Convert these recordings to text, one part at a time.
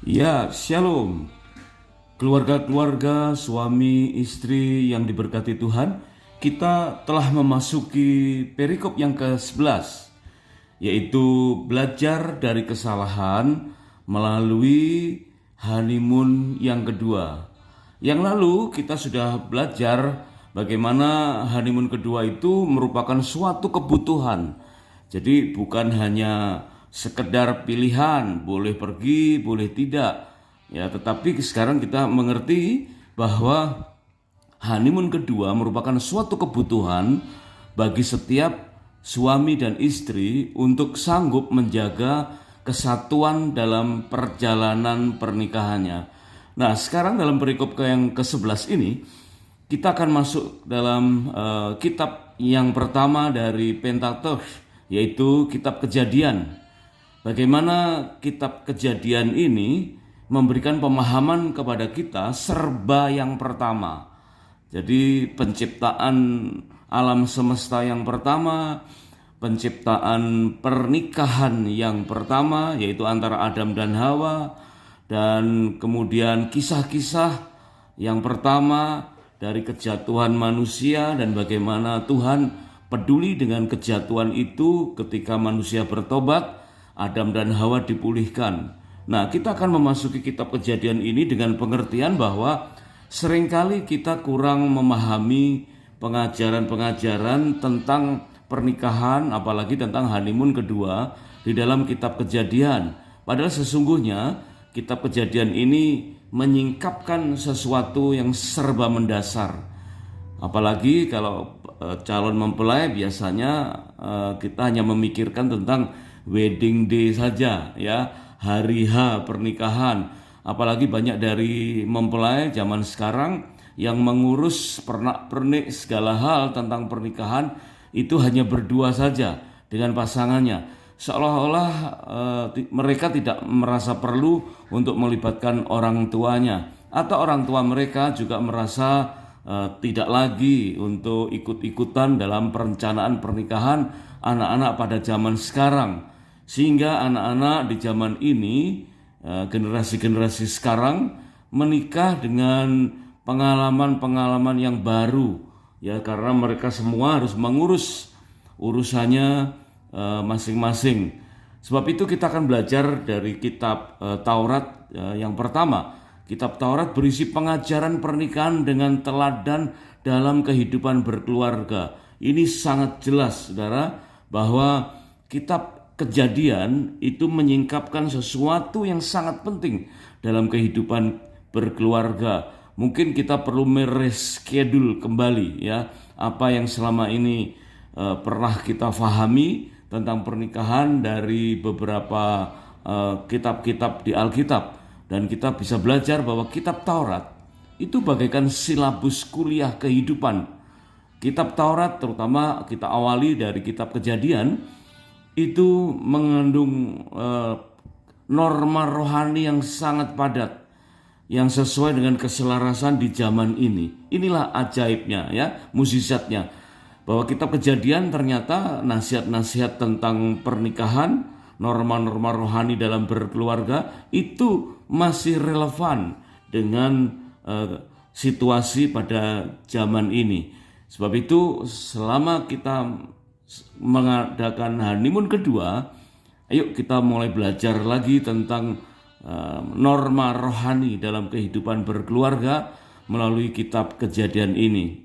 Ya, shalom. Keluarga-keluarga, suami, istri yang diberkati Tuhan, kita telah memasuki perikop yang ke-11, yaitu belajar dari kesalahan melalui honeymoon yang kedua. Yang lalu kita sudah belajar bagaimana honeymoon kedua itu merupakan suatu kebutuhan. Jadi bukan hanya sekedar pilihan, boleh pergi, boleh tidak. Ya, tetapi sekarang kita mengerti bahwa honeymoon kedua merupakan suatu kebutuhan bagi setiap suami dan istri untuk sanggup menjaga kesatuan dalam perjalanan pernikahannya. Nah, sekarang dalam perikop yang ke-11 ini kita akan masuk dalam kitab yang pertama dari Pentateuch, yaitu kitab Kejadian. Bagaimana kitab Kejadian ini memberikan pemahaman kepada kita serba yang pertama. Jadi penciptaan alam semesta yang pertama, penciptaan pernikahan yang pertama yaitu antara Adam dan Hawa, dan kemudian kisah-kisah yang pertama dari kejatuhan manusia dan bagaimana Tuhan peduli dengan kejatuhan itu ketika manusia bertobat, Adam dan Hawa dipulihkan. Nah, kita akan memasuki kitab Kejadian ini dengan pengertian bahwa seringkali kita kurang memahami pengajaran-pengajaran tentang pernikahan, apalagi tentang honeymoon kedua di dalam kitab Kejadian. Padahal sesungguhnya kitab Kejadian ini menyingkapkan sesuatu yang serba mendasar. Apalagi kalau calon mempelai biasanya kita hanya memikirkan tentang wedding day saja, ya, hari H pernikahan. Apalagi banyak dari mempelai zaman sekarang yang mengurus pernak-pernik segala hal tentang pernikahan itu hanya berdua saja dengan pasangannya. Seolah-olah mereka tidak merasa perlu untuk melibatkan orang tuanya, atau orang tua mereka juga merasa tidak lagi untuk ikut-ikutan dalam perencanaan pernikahan anak-anak pada zaman sekarang. Sehingga anak-anak di zaman ini, generasi-generasi sekarang menikah dengan pengalaman-pengalaman yang baru, ya, karena mereka semua harus mengurus urusannya masing-masing. Sebab itu kita akan belajar dari kitab Taurat yang pertama. Kitab Taurat berisi pengajaran pernikahan dengan teladan dalam kehidupan berkeluarga. Ini sangat jelas, saudara, bahwa kitab Kejadian itu menyingkapkan sesuatu yang sangat penting dalam kehidupan berkeluarga. Mungkin kita perlu mereschedule kembali, ya, apa yang selama ini pernah kita fahami tentang pernikahan dari beberapa kitab-kitab di Alkitab, dan kita bisa belajar bahwa kitab Taurat itu bagaikan silabus kuliah kehidupan. Kitab Taurat, terutama kita awali dari kitab Kejadian, itu mengandung norma rohani yang sangat padat, yang sesuai dengan keselarasan di zaman ini. Inilah ajaibnya, ya, mukjizatnya, bahwa kitab Kejadian ternyata nasihat-nasihat tentang pernikahan, norma-norma rohani dalam berkeluarga itu masih relevan dengan situasi pada zaman ini. Sebab itu selama kita mengadakan honeymoon kedua, ayo kita mulai belajar lagi tentang norma rohani dalam kehidupan berkeluarga melalui kitab Kejadian ini.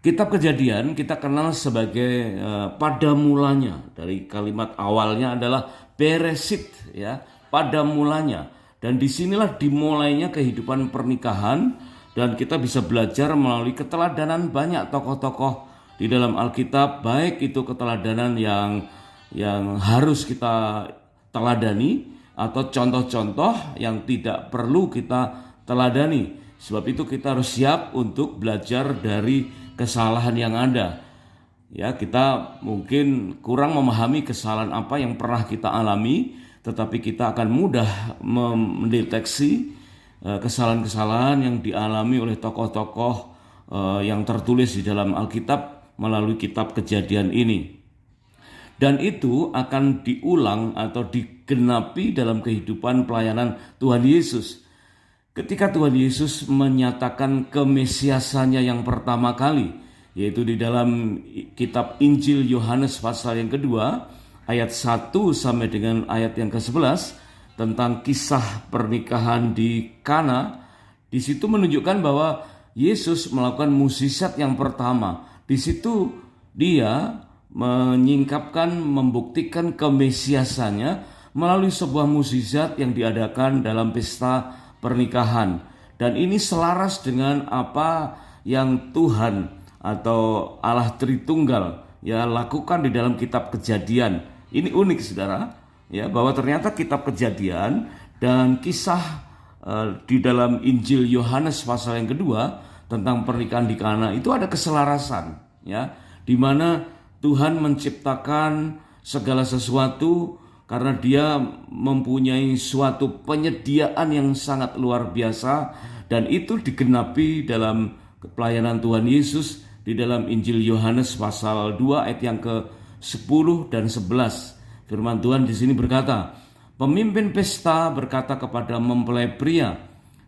Kitab Kejadian kita kenal sebagai pada mulanya, dari kalimat awalnya adalah Beresit, ya, pada mulanya, dan disinilah dimulainya kehidupan pernikahan, dan kita bisa belajar melalui keteladanan banyak tokoh-tokoh di dalam Alkitab, baik itu keteladanan yang harus kita teladani atau contoh-contoh yang tidak perlu kita teladani. Sebab itu kita harus siap untuk belajar dari kesalahan yang ada. Ya, kita mungkin kurang memahami kesalahan apa yang pernah kita alami, tetapi kita akan mudah mendeteksi kesalahan-kesalahan yang dialami oleh tokoh-tokoh yang tertulis di dalam Alkitab melalui kitab Kejadian ini. Dan itu akan diulang atau digenapi dalam kehidupan pelayanan Tuhan Yesus. Ketika Tuhan Yesus menyatakan kemesiasannya yang pertama kali, yaitu di dalam kitab Injil Yohanes pasal yang kedua, ayat 1 sampai dengan ayat yang ke-11, tentang kisah pernikahan di Kana. Di situ menunjukkan bahwa Yesus melakukan mukjizat yang pertama. Di situ dia menyingkapkan, membuktikan kemesiasannya melalui sebuah mukjizat yang diadakan dalam pesta pernikahan. Dan ini selaras dengan apa yang Tuhan atau Allah Tritunggal lakukan di dalam kitab Kejadian. Ini unik saudara, bahwa ternyata kitab Kejadian dan kisah di dalam Injil Yohanes pasal yang kedua tentang pernikahan di Kana itu ada keselarasan, di mana Tuhan menciptakan segala sesuatu karena dia mempunyai suatu penyediaan yang sangat luar biasa, dan itu digenapi dalam pelayanan Tuhan Yesus di dalam Injil Yohanes pasal 2 ayat yang ke-10 dan 11. Firman Tuhan di sini berkata, pemimpin pesta berkata kepada mempelai pria,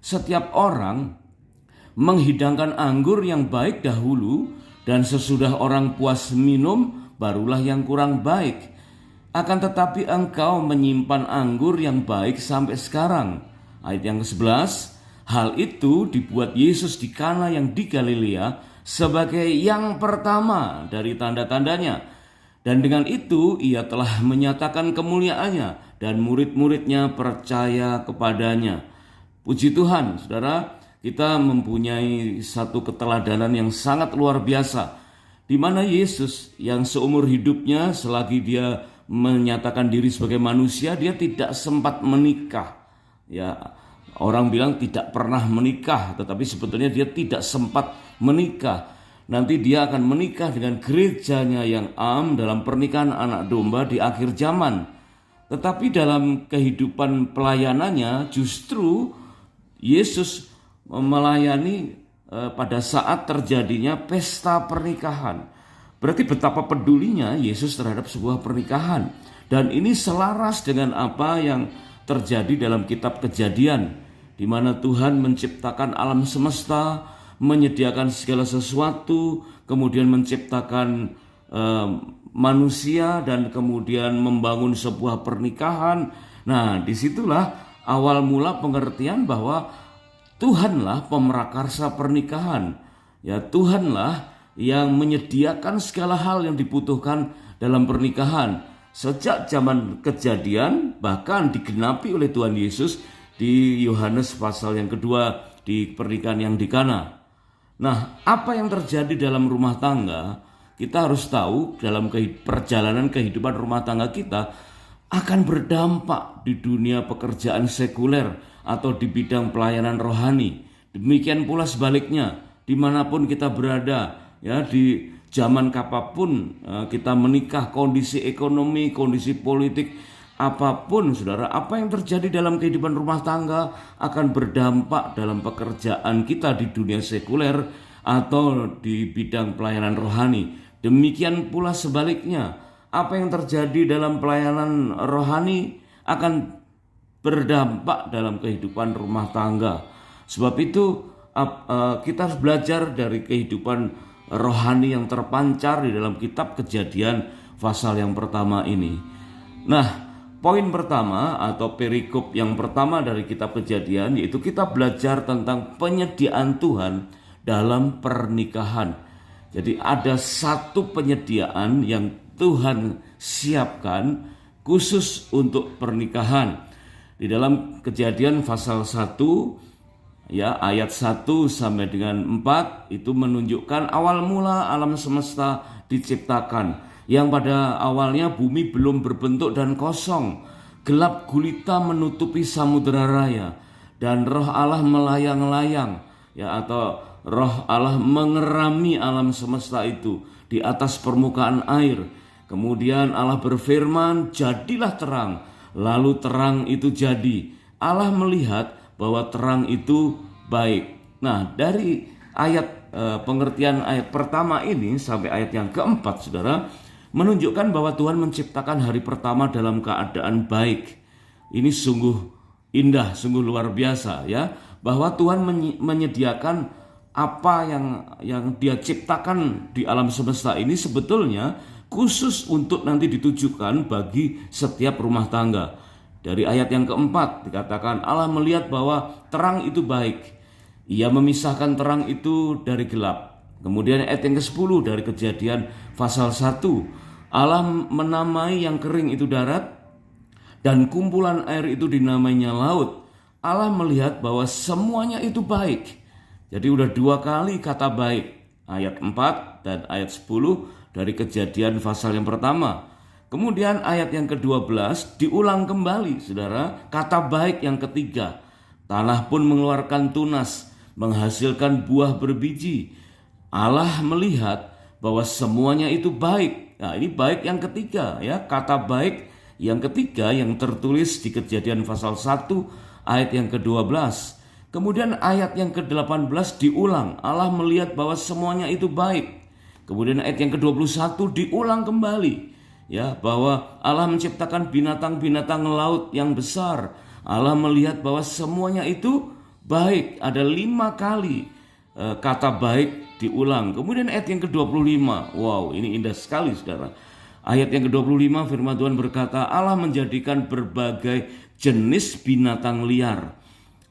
setiap orang menghidangkan anggur yang baik dahulu, dan sesudah orang puas minum, barulah yang kurang baik. Akan tetapi engkau menyimpan anggur yang baik sampai sekarang. Ayat yang ke-11, hal itu dibuat Yesus di Kana yang di Galilea sebagai yang pertama dari tanda-tandanya. Dan dengan itu ia telah menyatakan kemuliaannya, dan murid-muridnya percaya kepadanya. Puji Tuhan, saudara, kita mempunyai satu keteladanan yang sangat luar biasa, di mana Yesus yang seumur hidupnya selagi dia menyatakan diri sebagai manusia, dia tidak sempat menikah. Orang bilang tidak pernah menikah, tetapi sebetulnya dia tidak sempat menikah. Nanti dia akan menikah dengan gerejanya yang dalam pernikahan anak domba di akhir zaman. Tetapi dalam kehidupan pelayanannya justru Yesus melayani pada saat terjadinya pesta pernikahan. Berarti betapa pedulinya Yesus terhadap sebuah pernikahan. Dan ini selaras dengan apa yang terjadi dalam kitab Kejadian, di mana Tuhan menciptakan alam semesta, menyediakan segala sesuatu, kemudian menciptakan manusia, dan kemudian membangun sebuah pernikahan. Nah, disitulah awal mula pengertian bahwa Tuhanlah pemrakarsa pernikahan. Tuhanlah yang menyediakan segala hal yang dibutuhkan dalam pernikahan. Sejak zaman Kejadian, bahkan digenapi oleh Tuhan Yesus di Yohanes pasal yang kedua di pernikahan yang di Kana. Nah, apa yang terjadi dalam rumah tangga, kita harus tahu dalam perjalanan kehidupan rumah tangga kita akan berdampak di dunia pekerjaan sekuler atau di bidang pelayanan rohani. Demikian pula sebaliknya, dimanapun kita berada, di zaman kapanpun kita menikah, kondisi ekonomi, kondisi politik, apapun saudara, apa yang terjadi dalam kehidupan rumah tangga akan berdampak dalam pekerjaan kita di dunia sekuler atau di bidang pelayanan rohani. Demikian pula sebaliknya, apa yang terjadi dalam pelayanan rohani akan berdampak dalam kehidupan rumah tangga. Sebab itu kita harus belajar dari kehidupan rohani yang terpancar di dalam kitab Kejadian pasal yang pertama ini. Nah, poin pertama atau perikop yang pertama dari kitab Kejadian yaitu kita belajar tentang penyediaan Tuhan dalam pernikahan. Jadi ada satu penyediaan yang Tuhan siapkan khusus untuk pernikahan. Di dalam Kejadian pasal 1 ayat 1 sampai dengan 4 itu menunjukkan awal mula alam semesta diciptakan, yang pada awalnya bumi belum berbentuk dan kosong, gelap gulita menutupi samudera raya, dan roh Allah melayang-layang, atau roh Allah mengerami alam semesta itu di atas permukaan air. Kemudian Allah berfirman, jadilah terang. Lalu terang itu jadi. Allah melihat bahwa terang itu baik. Nah, dari ayat pengertian ayat pertama ini sampai ayat yang keempat, saudara, menunjukkan bahwa Tuhan menciptakan hari pertama dalam keadaan baik. Ini sungguh indah, sungguh luar biasa ya, bahwa Tuhan menyediakan apa yang Dia ciptakan di alam semesta ini sebetulnya khusus untuk nanti ditujukan bagi setiap rumah tangga. Dari ayat yang keempat dikatakan Allah melihat bahwa terang itu baik. Ia memisahkan terang itu dari gelap. Kemudian ayat yang ke-10 dari Kejadian pasal 1. Allah menamai yang kering itu darat dan kumpulan air itu dinamainya laut. Allah melihat bahwa semuanya itu baik. Jadi udah 2 kali kata baik. Ayat 4 dan ayat 10 dari Kejadian pasal yang pertama. Kemudian ayat yang ke-12 diulang kembali saudara, kata baik yang ketiga. Tanah pun mengeluarkan tunas, menghasilkan buah berbiji. Allah melihat bahwa semuanya itu baik. Nah, ini baik yang ketiga ya, kata baik yang ketiga yang tertulis di Kejadian pasal 1 ayat yang ke-12. Kemudian ayat yang ke-18 diulang. Allah melihat bahwa semuanya itu baik. Kemudian ayat yang ke-21 diulang kembali ya, bahwa Allah menciptakan binatang-binatang laut yang besar. Allah melihat bahwa semuanya itu baik. Ada 5 kali kata baik diulang. Kemudian ayat yang ke-25. Wow, ini indah sekali saudara. Ayat yang ke-25 firman Tuhan berkata, Allah menjadikan berbagai jenis binatang liar,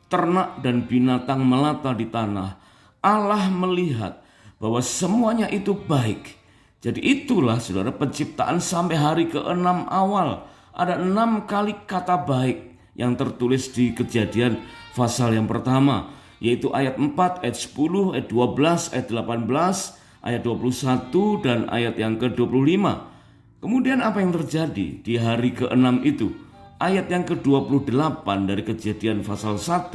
ternak dan binatang melata di tanah. Allah melihat bahwa semuanya itu baik. Jadi itulah saudara penciptaan sampai hari ke-6 awal. Ada 6 kali kata baik yang tertulis di Kejadian pasal yang pertama, yaitu ayat 4, ayat 10, ayat 12, ayat 18, ayat 21, dan ayat yang ke-25. Kemudian apa yang terjadi di hari ke-6 itu? Ayat yang ke-28 dari Kejadian pasal 1,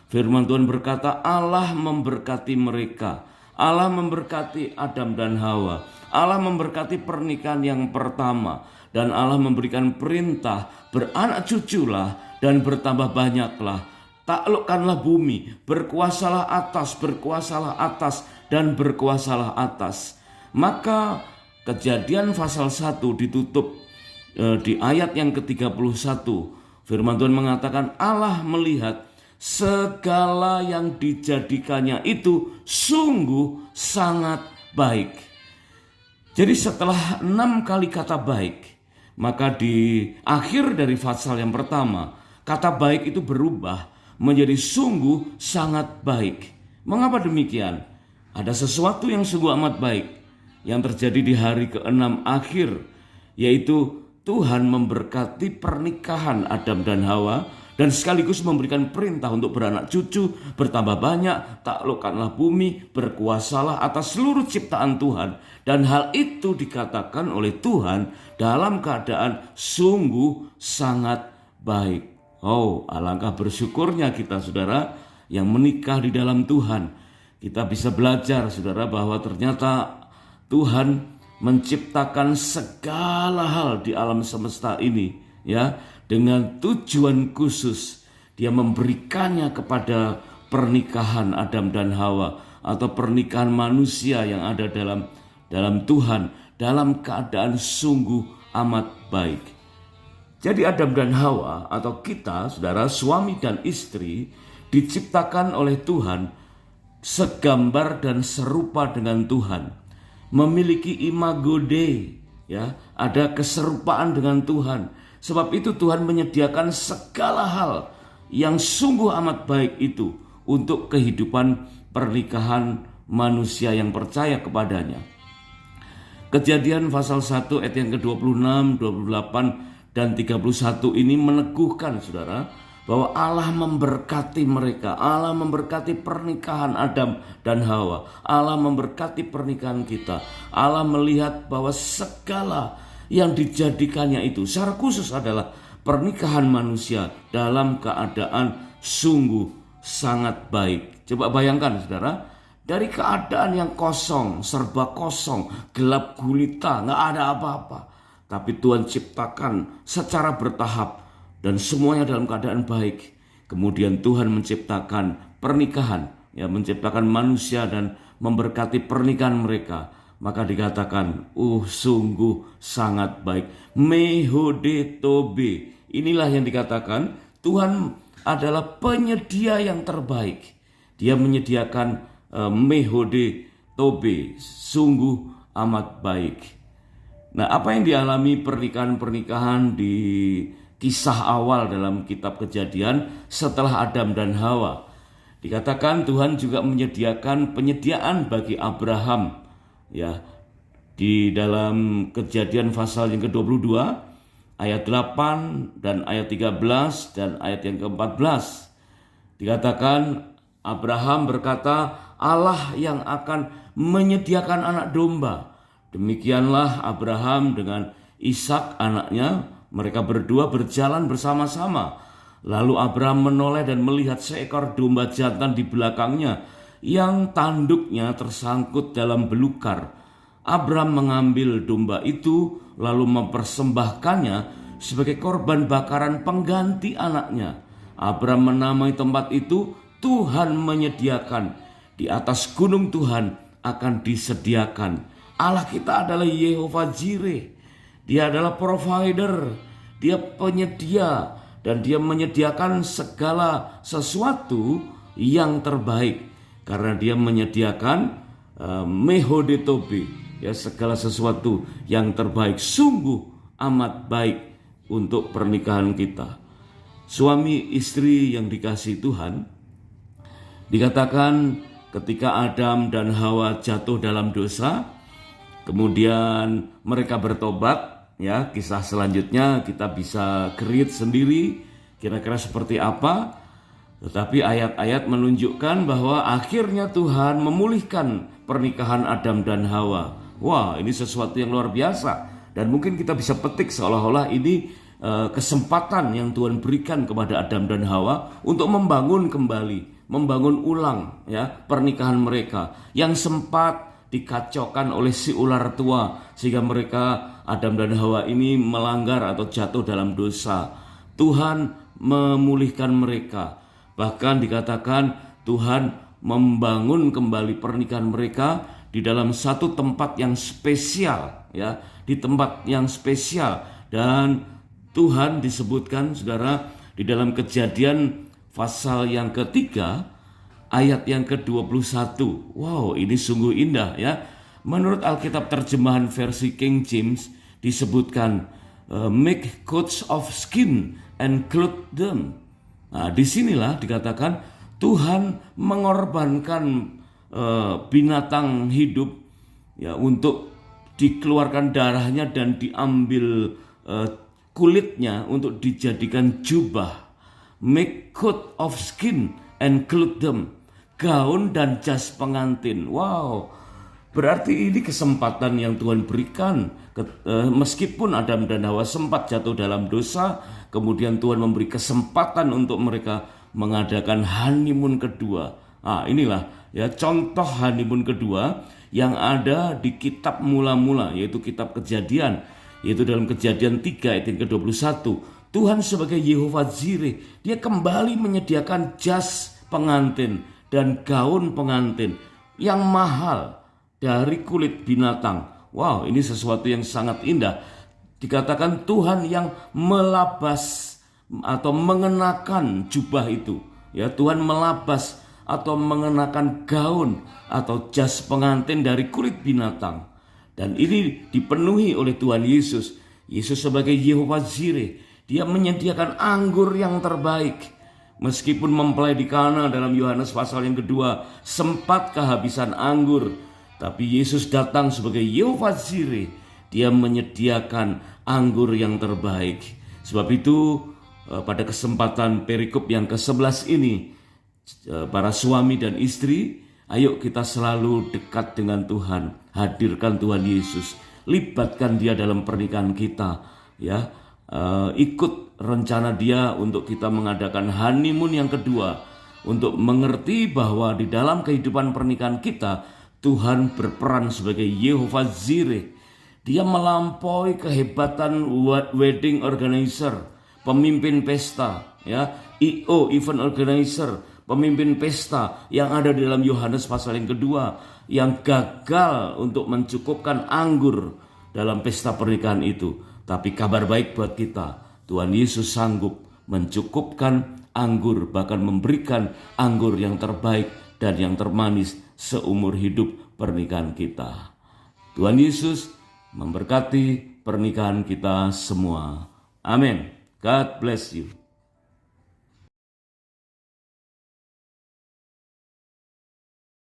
firman Tuhan berkata, Allah memberkati mereka. Allah memberkati Adam dan Hawa. Allah memberkati pernikahan yang pertama. Dan Allah memberikan perintah, beranak cuculah dan bertambah banyaklah. Taklukkanlah bumi, berkuasalah atas, dan berkuasalah atas. Maka Kejadian pasal 1 ditutup di ayat yang ke-31. Firman Tuhan mengatakan Allah melihat segala yang dijadikannya itu sungguh sangat baik. Jadi setelah 6 kali kata baik, maka di akhir dari pasal yang pertama, kata baik itu berubah menjadi sungguh sangat baik. Mengapa demikian? Ada sesuatu yang sungguh amat baik yang terjadi di hari ke-6 akhir, yaitu Tuhan memberkati pernikahan Adam dan Hawa dan sekaligus memberikan perintah untuk beranak cucu, bertambah banyak, taklukkanlah bumi, berkuasalah atas seluruh ciptaan Tuhan. Dan hal itu dikatakan oleh Tuhan dalam keadaan sungguh sangat baik. Oh, alangkah bersyukurnya kita saudara yang menikah di dalam Tuhan. Kita bisa belajar saudara bahwa ternyata Tuhan menciptakan segala hal di alam semesta ini ya, dengan tujuan khusus. Dia memberikannya kepada pernikahan Adam dan Hawa atau pernikahan manusia yang ada dalam Tuhan dalam keadaan sungguh amat baik. Jadi Adam dan Hawa atau kita saudara, suami dan istri, diciptakan oleh Tuhan segambar dan serupa dengan Tuhan. Memiliki imago Dei ya, ada keserupaan dengan Tuhan. Sebab itu Tuhan menyediakan segala hal yang sungguh amat baik itu untuk kehidupan pernikahan manusia yang percaya kepadanya. Kejadian pasal 1 ayat yang ke-26, 28 dan 31 ini meneguhkan saudara bahwa Allah memberkati mereka. Allah memberkati pernikahan Adam dan Hawa. Allah memberkati pernikahan kita. Allah melihat bahwa segala yang dijadikannya itu secara khusus adalah pernikahan manusia dalam keadaan sungguh sangat baik. Coba bayangkan saudara, dari keadaan yang kosong, serba kosong, gelap gulita, gak ada apa-apa. Tapi Tuhan ciptakan secara bertahap dan semuanya dalam keadaan baik. Kemudian Tuhan menciptakan pernikahan, ya, menciptakan manusia dan memberkati pernikahan mereka. maka dikatakan, sungguh sangat baik. Mehode tobe. Inilah yang dikatakan Tuhan adalah penyedia yang terbaik. Dia menyediakan mehode tobe, sungguh amat baik. Nah, apa yang dialami pernikahan-pernikahan di kisah awal dalam kitab Kejadian setelah Adam dan Hawa? Dikatakan Tuhan juga menyediakan penyediaan bagi Abraham, ya, di dalam Kejadian pasal yang ke-22 ayat 8 dan ayat 13 dan ayat yang ke-14. Dikatakan Abraham berkata, Allah yang akan menyediakan anak domba. Demikianlah Abraham dengan Ishak anaknya, mereka berdua berjalan bersama-sama. Lalu Abraham menoleh dan melihat seekor domba jantan di belakangnya yang tanduknya tersangkut dalam belukar. Abraham mengambil domba itu lalu mempersembahkannya sebagai korban bakaran pengganti anaknya. Abraham menamai tempat itu Tuhan menyediakan. Di atas gunung Tuhan akan disediakan. Allah kita adalah Yehovah Jireh. Dia adalah provider, dia penyedia, dan dia menyediakan segala sesuatu yang terbaik. Karena dia menyediakan mehodetobe, ya, segala sesuatu yang terbaik. Sungguh amat baik untuk pernikahan kita. Suami istri yang dikasihi Tuhan, dikatakan ketika Adam dan Hawa jatuh dalam dosa, kemudian mereka bertobat, ya, kisah selanjutnya kita bisa create sendiri kira-kira seperti apa. Tetapi ayat-ayat menunjukkan bahwa akhirnya Tuhan memulihkan pernikahan Adam dan Hawa. Wah, ini sesuatu yang luar biasa. Dan mungkin kita bisa petik seolah-olah ini kesempatan yang Tuhan berikan kepada Adam dan Hawa untuk membangun kembali, membangun ulang, ya, pernikahan mereka yang sempat dikacaukan oleh si ular tua, sehingga mereka, Adam dan Hawa ini, melanggar atau jatuh dalam dosa. Tuhan memulihkan mereka. Bahkan dikatakan Tuhan membangun kembali pernikahan mereka di dalam satu tempat yang spesial, ya, di tempat yang spesial. Dan Tuhan disebutkan, saudara, di dalam Kejadian pasal yang ketiga ayat yang ke-21. Wow, ini sungguh indah, ya. Menurut Alkitab terjemahan versi King James disebutkan make coats of skin and clothe them. Nah, disinilah dikatakan Tuhan mengorbankan binatang hidup, ya, untuk dikeluarkan darahnya dan diambil kulitnya untuk dijadikan jubah. Make coat of skin and clothe them. Gaun dan jas pengantin. Wow, berarti ini kesempatan yang Tuhan berikan. Meskipun Adam dan Hawa sempat jatuh dalam dosa, kemudian Tuhan memberi kesempatan untuk mereka mengadakan honeymoon kedua. Inilah, ya, contoh honeymoon kedua yang ada di kitab mula-mula, yaitu kitab Kejadian, yaitu dalam Kejadian 3 ayat yang ke-21. Tuhan sebagai Yehovah Jireh, dia kembali menyediakan jas pengantin dan gaun pengantin yang mahal dari kulit binatang. Wow, ini sesuatu yang sangat indah. Dikatakan Tuhan yang melabas atau mengenakan jubah itu, ya, Tuhan melabas atau mengenakan gaun atau jas pengantin dari kulit binatang. Dan ini dipenuhi oleh Tuhan Yesus. Yesus sebagai Yehovah Jireh, dia menyediakan anggur yang terbaik. Meskipun mempelai di Kana dalam Yohanes pasal yang kedua sempat kehabisan anggur, tapi Yesus datang sebagai Yehovah Jireh. Dia menyediakan anggur yang terbaik. Sebab itu pada kesempatan perikop yang ke-11 ini, para suami dan istri, ayo kita selalu dekat dengan Tuhan. Hadirkan Tuhan Yesus, libatkan dia dalam pernikahan kita, ya. Ikut rencana dia untuk kita mengadakan honeymoon yang kedua, untuk mengerti bahwa di dalam kehidupan pernikahan kita Tuhan berperan sebagai Yehovah Jireh. Dia melampaui kehebatan wedding organizer, pemimpin pesta, ya, EO, event organizer, pemimpin pesta yang ada di dalam Yohanes pasal yang kedua, yang gagal untuk mencukupkan anggur dalam pesta pernikahan itu. Tapi kabar baik buat kita, Tuhan Yesus sanggup mencukupkan anggur, bahkan memberikan anggur yang terbaik dan yang termanis seumur hidup pernikahan kita. Tuhan Yesus memberkati pernikahan kita semua. Amin. God bless you.